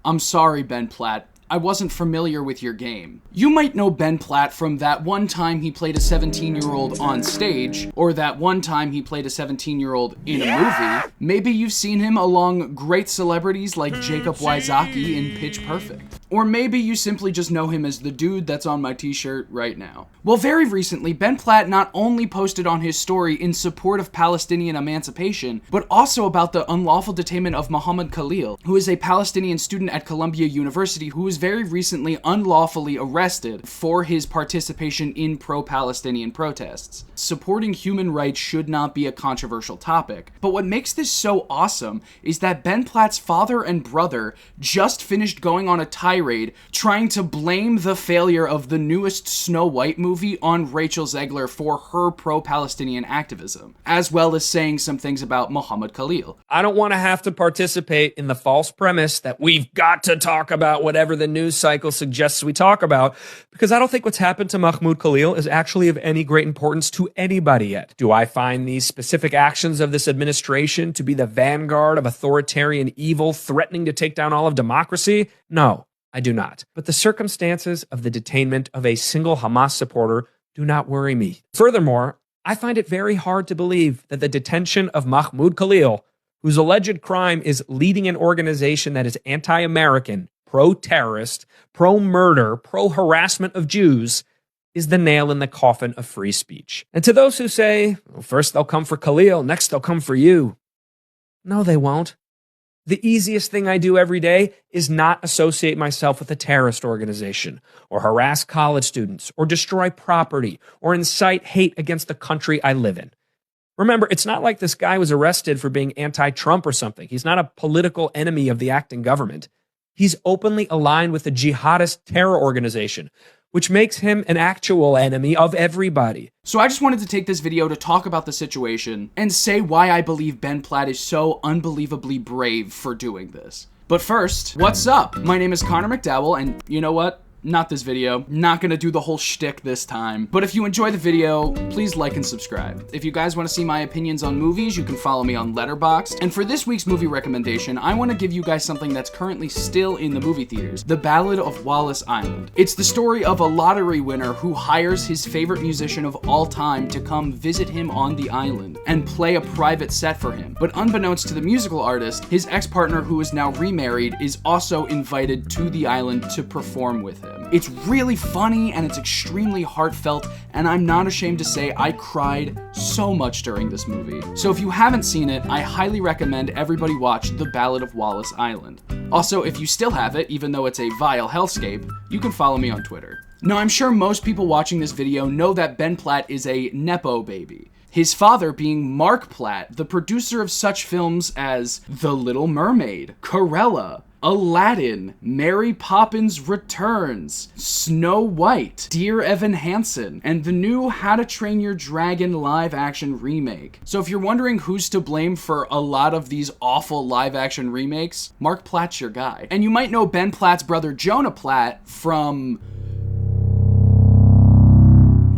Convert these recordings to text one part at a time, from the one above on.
I'm sorry, Ben Platt. I wasn't familiar with your game. You might know Ben Platt from that one time he played a 17-year-old on stage, or that one time he played a 17-year-old in a movie. Maybe you've seen him along great celebrities like Jacob Wysocki in Pitch Perfect. Or maybe you simply just know him as the dude that's on my t-shirt right now. Well, very recently, Ben Platt not only posted on his story in support of Palestinian emancipation, but also about the unlawful detainment of Muhammad Khalil, who is a Palestinian student at Columbia University who was very recently unlawfully arrested for his participation in pro-Palestinian protests. Supporting human rights should not be a controversial topic, but what makes this so awesome is that Ben Platt's father and brother just finished going on a tirade trying to blame the failure of the newest Snow White movie on Rachel Zegler for her pro-Palestinian activism, as well as saying some things about Muhammad Khalil. I don't want to have to participate in the false premise that we've got to talk about whatever the news cycle suggests we talk about, because I don't think what's happened to Mahmoud Khalil is actually of any great importance to anybody yet. Do I find these specific actions of this administration to be the vanguard of authoritarian evil threatening to take down all of democracy? No, I do not. But the circumstances of the detainment of a single Hamas supporter do not worry me. Furthermore, I find it very hard to believe that the detention of Mahmoud Khalil, whose alleged crime is leading an organization that is anti-American, pro-terrorist, pro-murder, pro-harassment of Jews, is the nail in the coffin of free speech. And to those who say, well, first they'll come for Khalil, next they'll come for you. No, they won't. The easiest thing I do every day is not associate myself with a terrorist organization, or harass college students, or destroy property, or incite hate against the country I live in. Remember, it's not like this guy was arrested for being anti-Trump or something. He's not a political enemy of the acting government. He's openly aligned with a jihadist terror organization, which makes him an actual enemy of everybody. So I just wanted to take this video to talk about the situation and say why I believe Ben Platt is so unbelievably brave for doing this. But first, what's up? My name is Connor McDowell, and you know what? Not this video. Not gonna do the whole shtick this time. But if you enjoy the video, please like and subscribe. If you guys want to see my opinions on movies, you can follow me on Letterboxd. And for this week's movie recommendation, I want to give you guys something that's currently still in the movie theaters, The Ballad of Wallace Island. It's the story of a lottery winner who hires his favorite musician of all time to come visit him on the island and play a private set for him. But unbeknownst to the musical artist, his ex-partner, who is now remarried, is also invited to the island to perform with him. It's really funny and it's extremely heartfelt, and I'm not ashamed to say I cried so much during this movie. So if you haven't seen it, I highly recommend everybody watch The Ballad of Wallace Island. Also, if you still have it, even though it's a vile hellscape, you can follow me on Twitter. Now, I'm sure most people watching this video know that Ben Platt is a Nepo baby. His father being Mark Platt, the producer of such films as The Little Mermaid, Cruella, Aladdin, Mary Poppins Returns, Snow White, Dear Evan Hansen, and the new How to Train Your Dragon live-action remake. So if you're wondering who's to blame for a lot of these awful live-action remakes, Mark Platt's your guy. And you might know Ben Platt's brother Jonah Platt from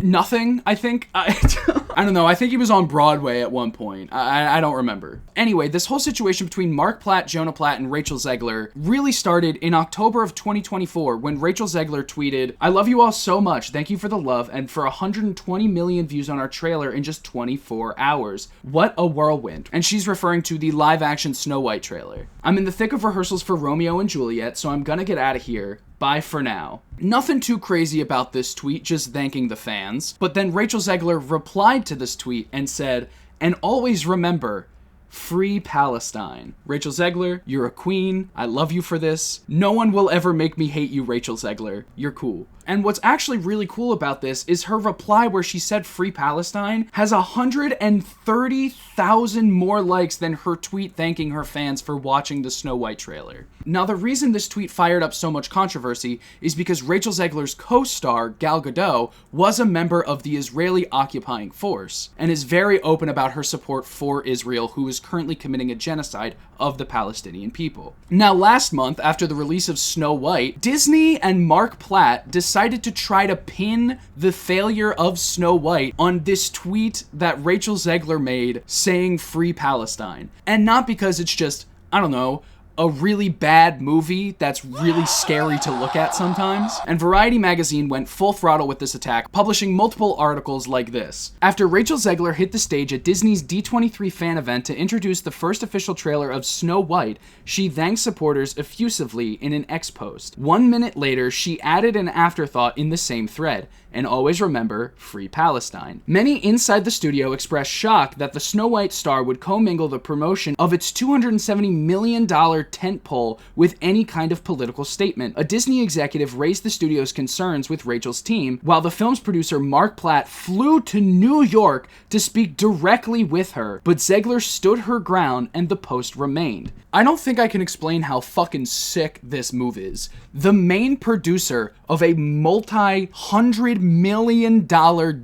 nothing, I think. I don't know. I think he was on Broadway at one point. I don't remember. Anyway, this whole situation between Mark Platt, Jonah Platt, and Rachel Zegler really started in October of 2024 when Rachel Zegler tweeted, "I love you all so much. Thank you for the love and for 120 million views on our trailer in just 24 hours. What a whirlwind." And she's referring to the live-action Snow White trailer. "I'm in the thick of rehearsals for Romeo and Juliet, so I'm gonna get out of here. Bye for now." Nothing too crazy about this tweet, just thanking the fans. But then Rachel Zegler replied to this tweet and said, "And always remember, free Palestine." Rachel Zegler, you're a queen. I love you for this. No one will ever make me hate you, Rachel Zegler. You're cool. And what's actually really cool about this is her reply where she said free Palestine has 130,000 more likes than her tweet thanking her fans for watching the Snow White trailer. Now, the reason this tweet fired up so much controversy is because Rachel Zegler's co-star, Gal Gadot, was a member of the Israeli occupying force and is very open about her support for Israel, who is currently committing a genocide of the Palestinian people. Now, last month, after the release of Snow White, Disney and Mark Platt decided to try to pin the failure of Snow White on this tweet that Rachel Zegler made saying free Palestine. And not because it's just, I don't know, a really bad movie that's really scary to look at sometimes. And Variety magazine went full throttle with this attack, publishing multiple articles like this. After Rachel Zegler hit the stage at Disney's D23 fan event to introduce the first official trailer of Snow White, she thanked supporters effusively in an X post. 1 minute later, she added an afterthought in the same thread. And always remember, Free Palestine. Many inside the studio expressed shock that the Snow White star would commingle the promotion of its $270 million tentpole with any kind of political statement. A Disney executive raised the studio's concerns with Rachel's team, while the film's producer Mark Platt flew to New York to speak directly with her, but Zegler stood her ground and the post remained. I don't think I can explain how fucking sick this move is. The main producer of a multi-$100 million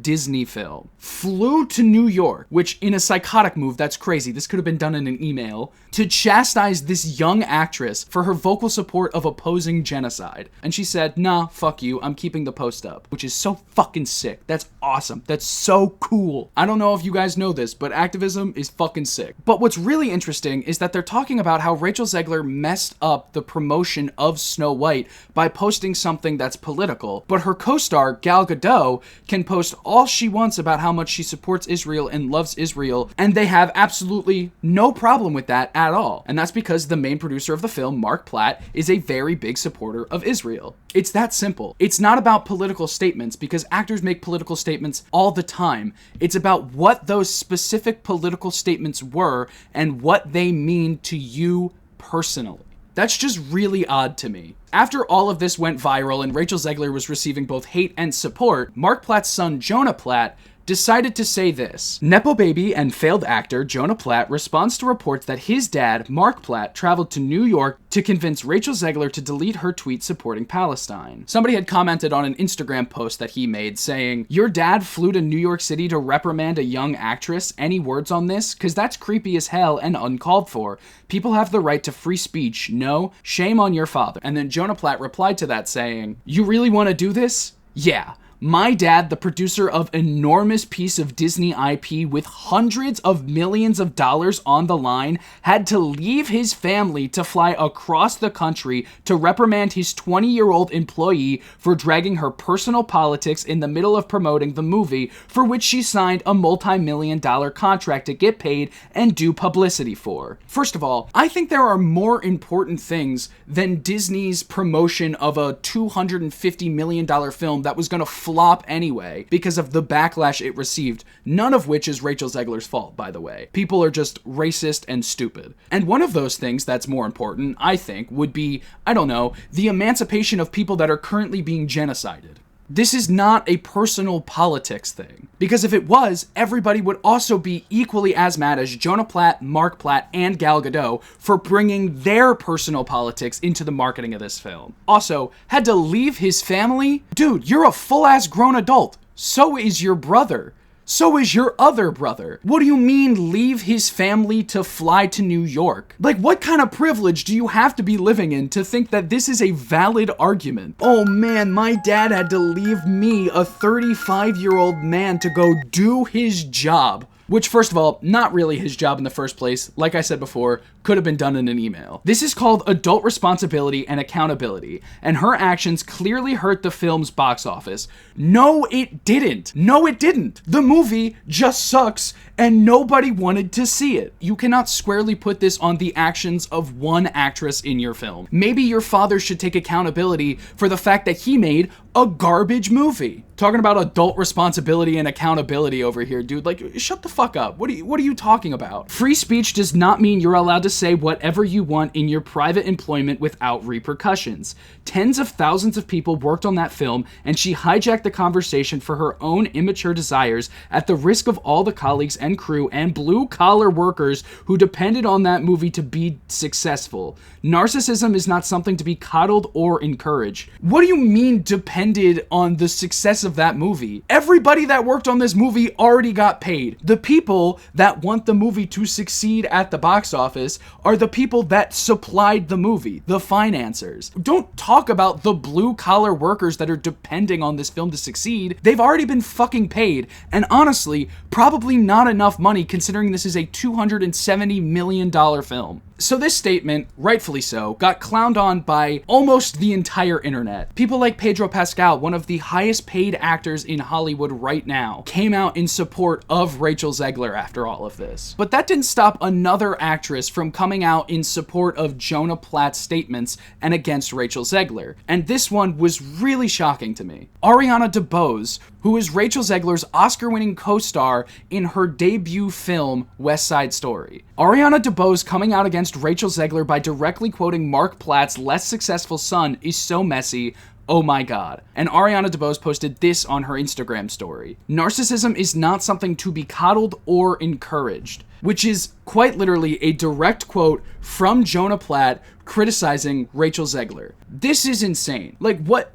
Disney film flew to New York, which in a psychotic move, that's crazy, this could have been done in an email, to chastise this young actress for her vocal support of opposing genocide. And she said, nah, fuck you, I'm keeping the post up, which is so fucking sick. That's awesome. That's so cool. I don't know if you guys know this, but activism is fucking sick. But what's really interesting is that they're talking about how Rachel Zegler messed up the promotion of Snow White by posting something that's political, but her co-star, Gal Gadot, can post all she wants about how much she supports Israel and loves Israel, and they have absolutely no problem with that at all. And that's because the main producer of the film, Mark Platt, is a very big supporter of Israel. It's that simple. It's not about political statements, because actors make political statements all the time. It's about what those specific political statements were and what they mean to you personally. That's just really odd to me. After all of this went viral and Rachel Zegler was receiving both hate and support, Mark Platt's son, Jonah Platt, decided to say this. Nepo baby and failed actor Jonah Platt responds to reports that his dad, Mark Platt, traveled to New York to convince Rachel Zegler to delete her tweet supporting Palestine. Somebody had commented on an Instagram post that he made saying, "Your dad flew to New York City to reprimand a young actress? Any words on this? Cause that's creepy as hell and uncalled for. People have the right to free speech. No, shame on your father." And then Jonah Platt replied to that saying, "You really want to do this? Yeah. My dad, the producer of enormous piece of Disney IP with hundreds of millions of dollars on the line, had to leave his family to fly across the country to reprimand his 20-year-old employee for dragging her personal politics in the middle of promoting the movie, for which she signed a multi-million-dollar contract to get paid and do publicity for." First of all, I think there are more important things than Disney's promotion of a $250 million film that was going to flop anyway because of the backlash it received, none of which is Rachel Zegler's fault, by the way. People are just racist and stupid. And one of those things that's more important, I think, would be, I don't know, the emancipation of people that are currently being genocided. This is not a personal politics thing. Because if it was, everybody would also be equally as mad as Jonah Platt, Mark Platt, and Gal Gadot for bringing their personal politics into the marketing of this film. Also, had to leave his family? Dude, you're a full-ass grown adult. So is your brother. So is your other brother. What do you mean leave his family to fly to New York? Like, what kind of privilege do you have to be living in to think that this is a valid argument? Oh man, my dad had to leave me, a 35-year-old man, to go do his job. Which, first of all, not really his job in the first place. Like I said before, could have been done in an email. This is called adult responsibility and accountability, and her actions clearly hurt the film's box office. No, it didn't. No, it didn't. The movie just sucks, and nobody wanted to see it. You cannot squarely put this on the actions of one actress in your film. Maybe your father should take accountability for the fact that he made a garbage movie. Talking about adult responsibility and accountability over here, dude. Like, shut the fuck up. What are you talking about? Free speech does not mean you're allowed to say whatever you want in your private employment without repercussions. Tens of thousands of people worked on that film, and she hijacked the conversation for her own immature desires at the risk of all the colleagues and crew and blue-collar workers who depended on that movie to be successful. Narcissism is not something to be coddled or encouraged. What do you mean depended on the success of that movie? Everybody that worked on this movie already got paid. The people that want the movie to succeed at the box office are the people that supplied the movie, the financiers. Don't talk about the blue-collar workers that are depending on this film to succeed. They've already been fucking paid, and honestly, probably not enough money considering this is a $270 million film. So this statement, rightfully so, got clowned on by almost the entire internet. People like Pedro Pascal, one of the highest paid actors in Hollywood right now, came out in support of Rachel Zegler after all of this. But that didn't stop another actress from coming out in support of Jonah Platt's statements and against Rachel Zegler. And this one was really shocking to me. Ariana DeBose, who is Rachel Zegler's Oscar-winning co-star in her debut film, West Side Story. Ariana DeBose coming out against Rachel Zegler by directly quoting Mark Platt's less successful son is so messy. Oh my god. And Ariana DeBose posted this on her Instagram story. Narcissism is not something to be coddled or encouraged. Which is quite literally a direct quote from Jonah Platt criticizing Rachel Zegler. This is insane. Like, why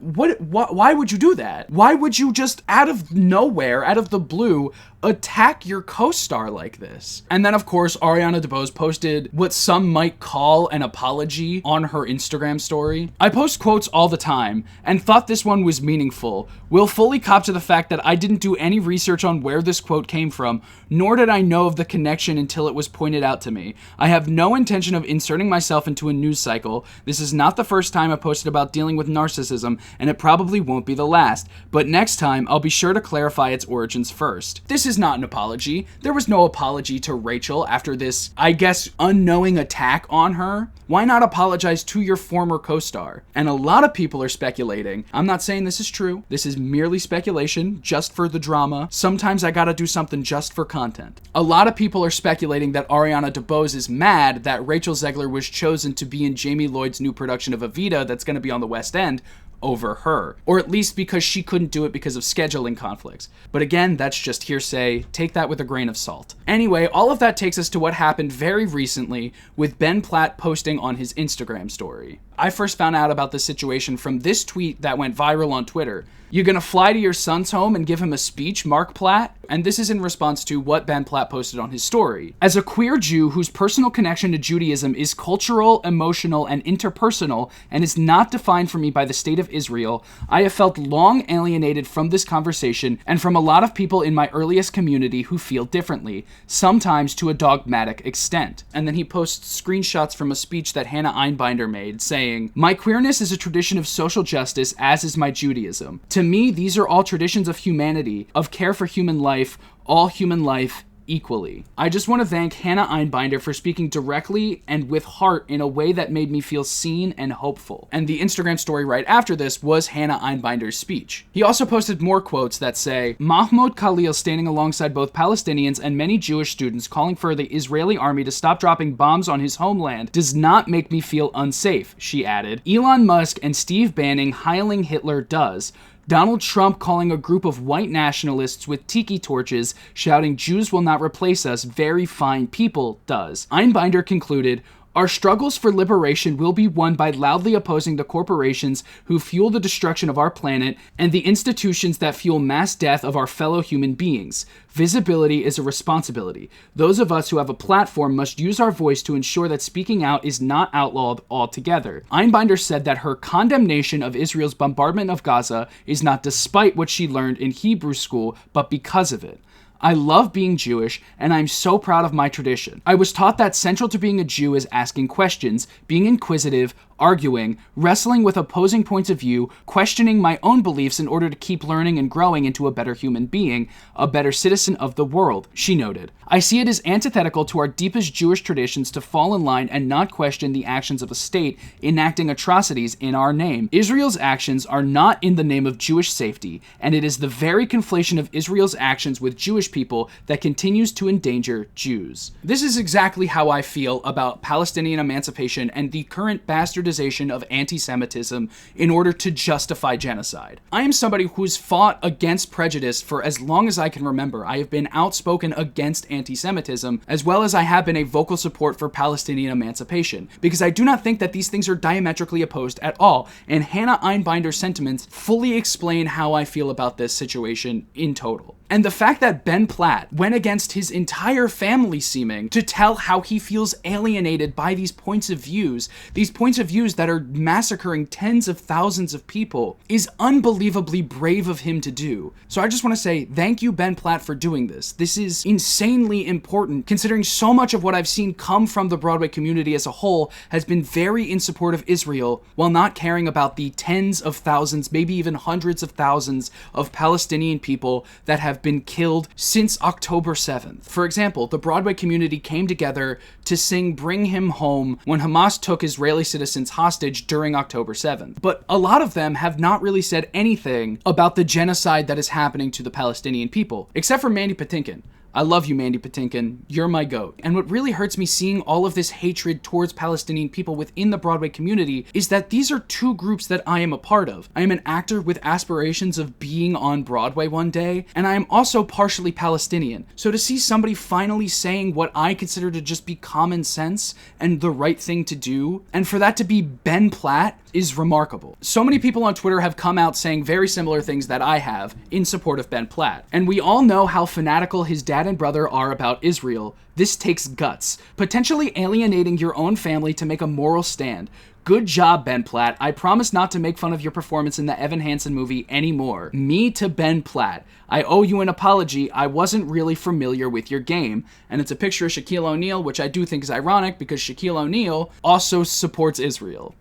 would you do that? Why would you just out of nowhere, out of the blue, attack your co-star like this? And then, of course, Ariana DeBose posted what some might call an apology on her Instagram story. I post quotes all the time and thought this one was meaningful. Will fully cop to the fact that I didn't do any research on where this quote came from, nor did I know of the connection until it was pointed out to me. I have no intention of inserting myself into a news cycle. This is not the first time I posted about dealing with narcissism, and it probably won't be the last. But next time, I'll be sure to clarify its origins first. This is not an apology. There was no apology to Rachel after this, I guess, unknowing attack on her. Why not apologize to your former co-star? And a lot of people are speculating. I'm not saying this is true. This is merely speculation, just for the drama. Sometimes I gotta do something just for content. A lot of people are speculating that Ariana DeBose is mad that Rachel Zegler was chosen to be in Jamie Lloyd's new production of Evita that's going to be on the West End over her, or at least because she couldn't do it because of scheduling conflicts. But again, that's just hearsay. Take that with a grain of salt. Anyway, all of that takes us to what happened very recently with Ben Platt posting on his Instagram story. I first found out about this situation from this tweet that went viral on Twitter. You gonna fly to your son's home and give him a speech, Mark Platt? And this is in response to what Ben Platt posted on his story. As a queer Jew whose personal connection to Judaism is cultural, emotional, and interpersonal, and is not defined for me by the state of Israel, I have felt long alienated from this conversation and from a lot of people in my earliest community who feel differently, sometimes to a dogmatic extent. And then he posts screenshots from a speech that Hannah Einbinder made, saying, "My queerness is a tradition of social justice, as is my Judaism. To me, these are all traditions of humanity, of care for human life, all human life equally." I just want to thank Hannah Einbinder for speaking directly and with heart in a way that made me feel seen and hopeful. And the Instagram story right after this was Hannah Einbinder's speech. He also posted more quotes that say, "Mahmoud Khalil standing alongside both Palestinians and many Jewish students calling for the Israeli army to stop dropping bombs on his homeland does not make me feel unsafe," she added. "Elon Musk and Steve Bannon heiling Hitler does. Donald Trump calling a group of white nationalists with tiki torches shouting Jews will not replace us, very fine people, does." Einbinder concluded, "Our struggles for liberation will be won by loudly opposing the corporations who fuel the destruction of our planet and the institutions that fuel mass death of our fellow human beings. Visibility is a responsibility. Those of us who have a platform must use our voice to ensure that speaking out is not outlawed altogether." Einbinder said that her condemnation of Israel's bombardment of Gaza is not despite what she learned in Hebrew school, but because of it. "I love being Jewish, and I'm so proud of my tradition. I was taught that central to being a Jew is asking questions, being inquisitive, arguing, wrestling with opposing points of view, questioning my own beliefs in order to keep learning and growing into a better human being, a better citizen of the world," she noted. "I see it as antithetical to our deepest Jewish traditions to fall in line and not question the actions of a state enacting atrocities in our name. Israel's actions are not in the name of Jewish safety, and it is the very conflation of Israel's actions with Jewish people that continues to endanger Jews." This is exactly how I feel about Palestinian emancipation and the current bastardization of anti-Semitism in order to justify genocide. I am somebody who's fought against prejudice for as long as I can remember. I have been outspoken against anti-Semitism, as well as I have been a vocal support for Palestinian emancipation, because I do not think that these things are diametrically opposed at all, and Hannah Einbinder's sentiments fully explain how I feel about this situation in total. And the fact that Ben Platt went against his entire family seeming to tell how he feels alienated by these points of views that are massacring tens of thousands of people, is unbelievably brave of him to do. So I just want to say thank you, Ben Platt, for doing this. This is insanely important, considering so much of what I've seen come from the Broadway community as a whole has been very in support of Israel, while not caring about the tens of thousands, maybe even hundreds of thousands of Palestinian people that have been killed since October 7th. For example, the Broadway community came together to sing Bring Him Home when Hamas took Israeli citizens hostage during October 7th. But a lot of them have not really said anything about the genocide that is happening to the Palestinian people, except for Mandy Patinkin. I love you, Mandy Patinkin. You're my goat. And what really hurts me seeing all of this hatred towards Palestinian people within the Broadway community is that these are two groups that I am a part of. I am an actor with aspirations of being on Broadway one day, and I am also partially Palestinian. So to see somebody finally saying what I consider to just be common sense and the right thing to do, and for that to be Ben Platt, is remarkable. So many people on Twitter have come out saying very similar things that I have in support of Ben Platt. And we all know how fanatical his dad and brother are about Israel. This takes guts. Potentially alienating your own family to make a moral stand. Good job, Ben Platt. I promise not to make fun of your performance in the Evan Hansen movie anymore. Me to Ben Platt. I owe you an apology. I wasn't really familiar with your game. And it's a picture of Shaquille O'Neal, which I do think is ironic because Shaquille O'Neal also supports Israel.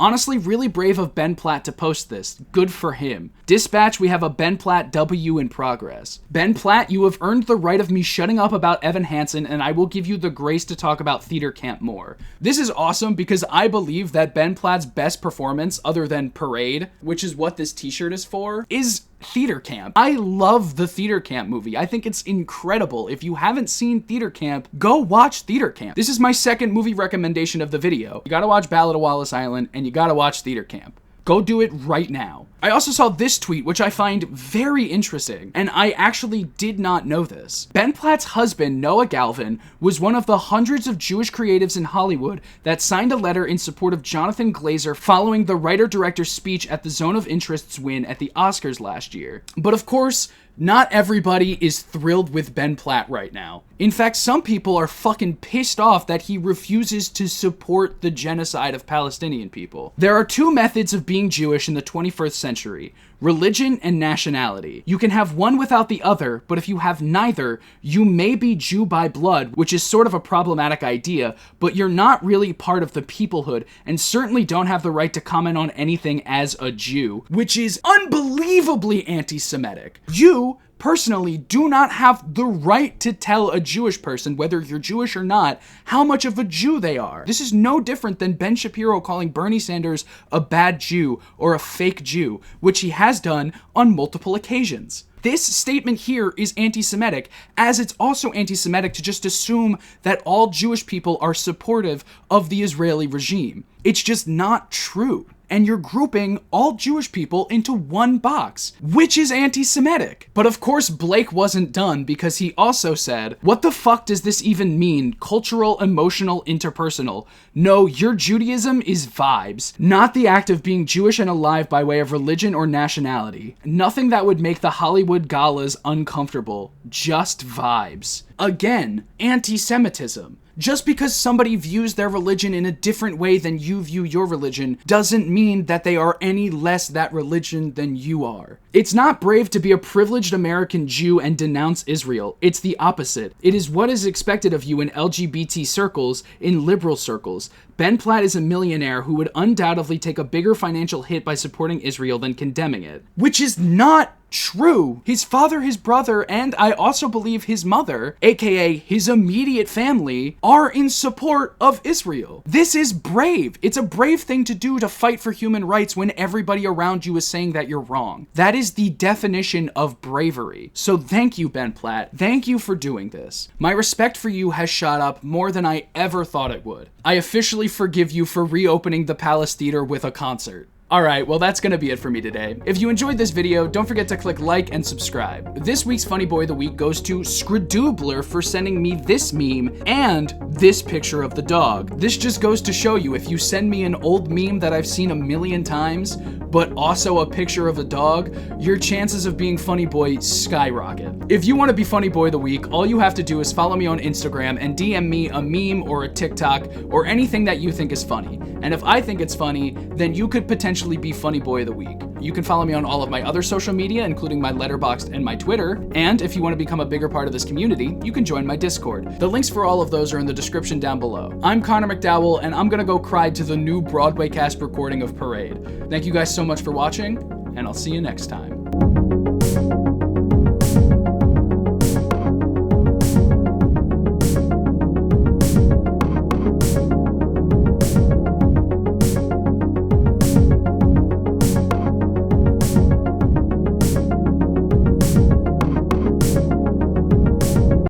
Honestly, really brave of Ben Platt to post this. Good for him. Dispatch, we have a Ben Platt W in progress. Ben Platt, you have earned the right of me shutting up about Evan Hansen, and I will give you the grace to talk about theater camp more. This is awesome because I believe that Ben Platt's best performance, other than Parade, which is what this t-shirt is for, is Theater Camp. I love the Theater Camp movie. I think it's incredible. If you haven't seen Theater Camp, go watch Theater Camp. This is my second movie recommendation of the video. You gotta watch Ballad of Wallace Island, and you gotta watch Theater Camp. Go do it right now. I also saw this tweet, which I find very interesting, and I actually did not know this. Ben Platt's husband, Noah Galvin, was one of the hundreds of Jewish creatives in Hollywood that signed a letter in support of Jonathan Glazer following the writer-director's speech at the Zone of Interest's win at the Oscars last year. But of course, not everybody is thrilled with Ben Platt right now. In fact, some people are fucking pissed off that he refuses to support the genocide of Palestinian people. There are two methods of being Jewish in the 21st century: religion and nationality. You can have one without the other, but if you have neither, you may be Jew by blood, which is sort of a problematic idea, but you're not really part of the peoplehood, and certainly don't have the right to comment on anything as a Jew, which is unbelievably anti-Semitic. You personally do not have the right to tell a Jewish person, whether you're Jewish or not, how much of a Jew they are. This is no different than Ben Shapiro calling Bernie Sanders a bad Jew or a fake Jew, which he has done on multiple occasions. This statement here is anti-Semitic, as it's also anti-Semitic to just assume that all Jewish people are supportive of the Israeli regime. It's just not true. And you're grouping all Jewish people into one box, which is anti-Semitic. But of course, Blake wasn't done because he also said, "What the fuck does this even mean? Cultural, emotional, interpersonal. No, your Judaism is vibes, not the act of being Jewish and alive by way of religion or nationality. Nothing that would make the Hollywood galas uncomfortable. Just vibes." Again, anti-Semitism. Just because somebody views their religion in a different way than you view your religion doesn't mean that they are any less that religion than you are. It's not brave to be a privileged American Jew and denounce Israel. It's the opposite. It is what is expected of you in LGBT circles, in liberal circles. Ben Platt is a millionaire who would undoubtedly take a bigger financial hit by supporting Israel than condemning it. Which is not true. His father, his brother, and I also believe his mother, aka his immediate family, are in support of Israel. This is brave. It's a brave thing to do to fight for human rights when everybody around you is saying that you're wrong. That is the definition of bravery. So thank you, Ben Platt. Thank you for doing this. My respect for you has shot up more than I ever thought it would. I officially forgive you for reopening the Palace Theater with a concert. Alright, well that's gonna be it for me today. If you enjoyed this video, don't forget to click like and subscribe. This week's Funny Boy of the Week goes to Skradoobler for sending me this meme and this picture of the dog. This just goes to show you, if you send me an old meme that I've seen a million times, but also a picture of a dog, your chances of being funny boy skyrocket. If you want to be funny boy of the week, all you have to do is follow me on Instagram and DM me a meme or a TikTok or anything that you think is funny. And if I think it's funny, then you could potentially be funny boy of the week. You can follow me on all of my other social media, including my Letterboxd and my Twitter. And if you want to become a bigger part of this community, you can join my Discord. The links for all of those are in the description down below. I'm Connor McDowell, and I'm gonna go cry to the new Broadway cast recording of Parade. Thank you guys so much for watching, and I'll see you next time.